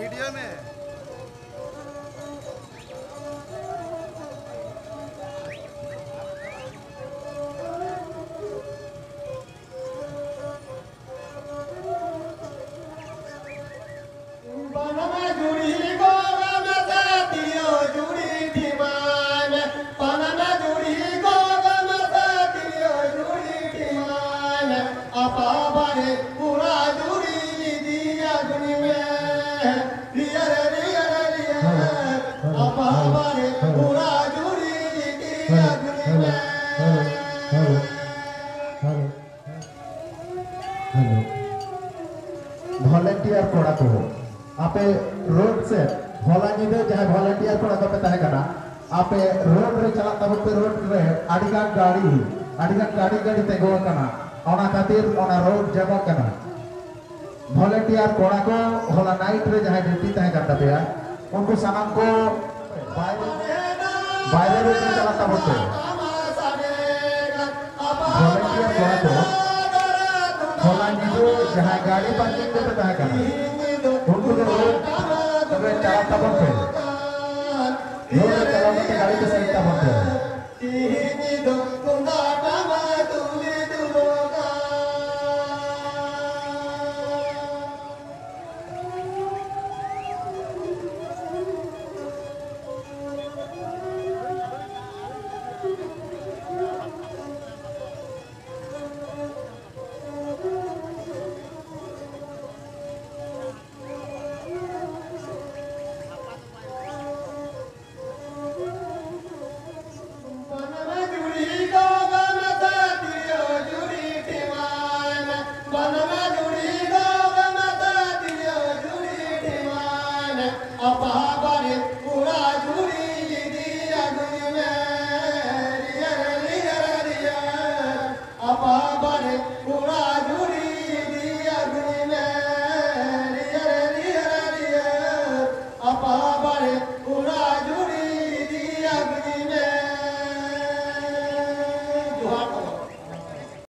video में volunteer कोड़ा को आपे रोड से भोला निदे जहां वॉलंटियर कोड़ा को पे तहे कना आपे रोड रे चला तब पे रोड रे आडिगा गाड़ी तेगो कना ओना खातिर ओना रोड जगह कना वॉलंटियर कोड़ा को होला नाइट रे जहां ड्यूटी तहे करता पे उनको सामान को बाहर रे चला तब पे वॉलंटियर कोड़ा को होला निदे जहां गाड़ी पार्किंग पे तहे कना